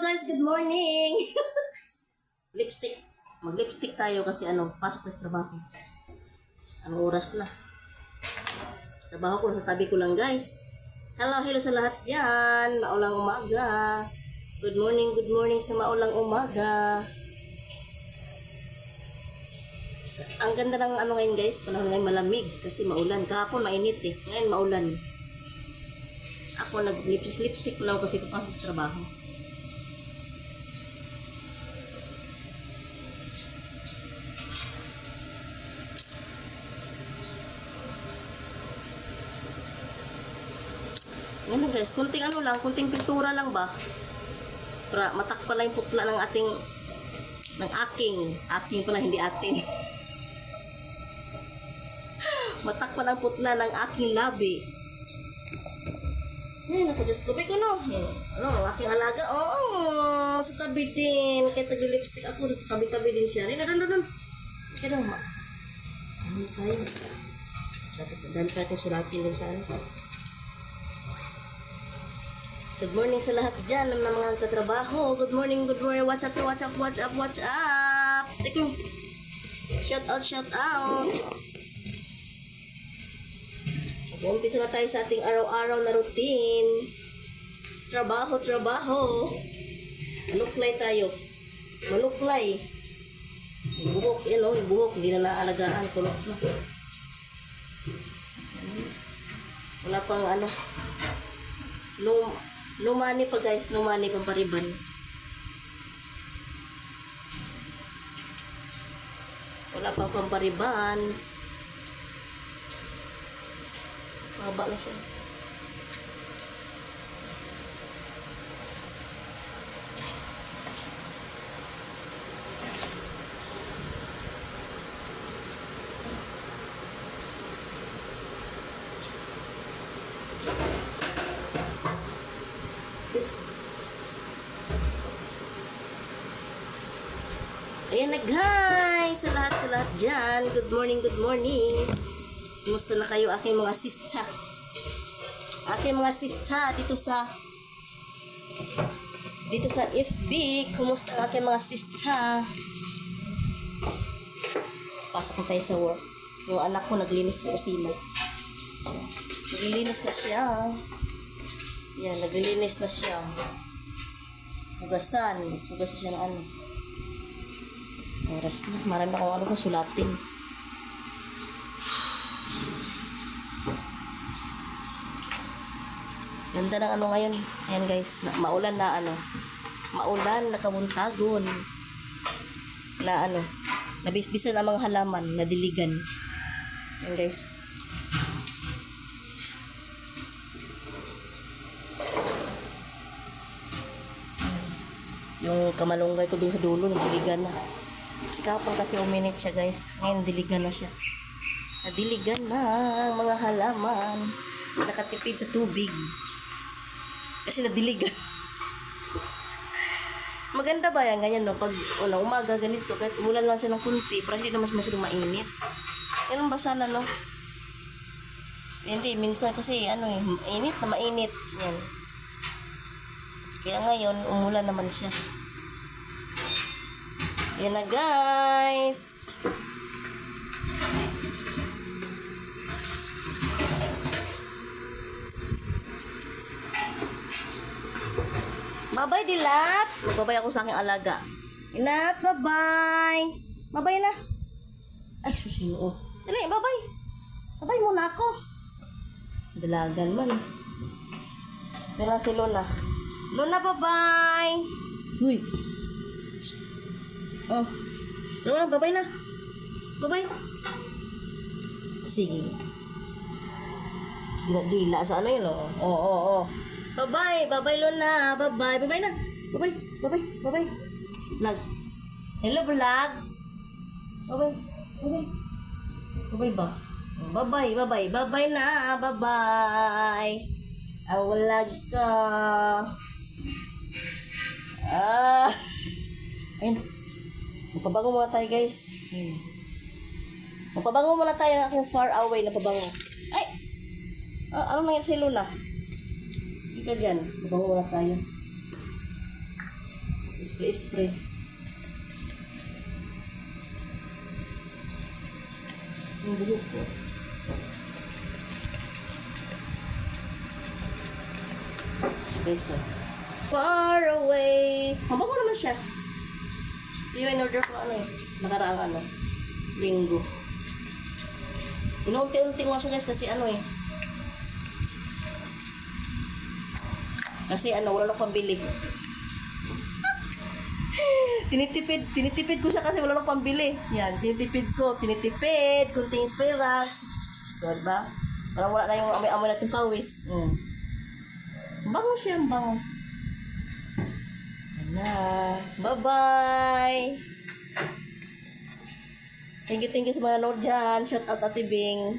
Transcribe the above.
guys, good morning. Lipstick. Mag-lipstick tayo kasi pasok tayo sa trabaho. Anong oras na? Trabaho ko sa tabi ko lang guys. Hello sa lahat dyan. Maulang umaga. Good morning sa maulang umaga. Ang ganda ng ngayon guys, panahon ngayon malamig kasi maulan. Kahapon mainit ngayon maulan. Ako nag-lipstick ko lang kasi papasok sa trabaho. Yan na guys, kunting kunting pintura lang ba? Para matakpan lang yung putla ng aking pala, hindi ating. Matakpan ang putla ng aking labi. Yan ako, Diyos ko, ko no. Ang aking alaga, sa tabi din. Kaya tagli-lipstick ako, tabi-tabi din siya. Doon. Kaya daw, ano tayo? Dahil natin sulatin din sa Good morning sa lahat dyan ng mga katrabaho. Good morning. What's up? Teka, shout out. Umpisa na tayo sa ating araw-araw na routine. Trabaho. Manuklay tayo. Buhok, buhok. Hindi na naalagaan. Kulok na. Wala pang lumani pa guys, lumani pang pariban. Wala pang pampariban. Mahaba na siya. Ayan na guys, sa lahat dyan. Good morning. Kumusta na kayo aking mga sista? Dito sa FB. Kumusta ang aking mga sista? Pasok na tayo sa work. Yung anak ko naglinis sa kusina. Naglilinis na siya. Yan, naglilinis na siya. Hugasan siya ng oras na. Marami akong sulatin. Ganda ng ngayon. Ayan guys, maulan na maulan na kabuntagon. Na nabisbisan ang mga halaman, nadiligan. Ayan guys. Yung kamalunggay ko dun sa dulo, nadiligan na. Kasi kapon kasi uminit siya guys. Ngayon diligan na siya. Nadiligan na ang mga halaman. Nakatipid sa tubig. Kasi nadiligan. Maganda ba yan? Ganyan no? Pag umaga ganito, kahit umulan lang siya ng kunti, para hindi naman masyadong mainit. Yan ba sana no? Hindi, minsan kasi init na mainit. Yan. Kaya ngayon, umulan naman siya. Yan na guys. Bye-bye Dilat. Magbabay ako sa aking alaga. Dilat, bye-bye. Bye-bye na. Ay, susino. Dali, bye-bye. Bye-bye muna ako. Dalagan man. Dala si Luna. Luna, bye-bye. Uy. Luna, bye-bye na. Bye-bye. Sige. Dila sa yun, Oo. Bye-bye. Bye-bye, Luna. Bye-bye. Bye-bye na. Bye-bye. Vlog. Hello, vlog. Bye-bye. Bye-bye ba? Bye-bye. Bye-bye na. Bye-bye. Ang vlog ka. Ayun. Magpabango muna tayo guys. Magpabango muna tayo ng aking far away na pabango. Ay! Ano nangyari si Luna? Ika dyan. Magpabango muna tayo. Spray. Yung buhok ko. Okay, so. Far away. Mabango naman siya. Ito yung in-order ko ano eh. Nakaraang ano. Linggo. Inuunti-unti ko nga siya guys kasi ano eh. Kasi ano, wala nang pambili. tinitipid ko siya kasi wala nang pambili. Yan, tinitipid. Kunting spray rack. Diba? Parang wala na yung amoy-amoy natin pawis. Bango siya, bango. Yan na. Bye-bye! Thank you sa mga nanood dyan. Shout out Ate Bing.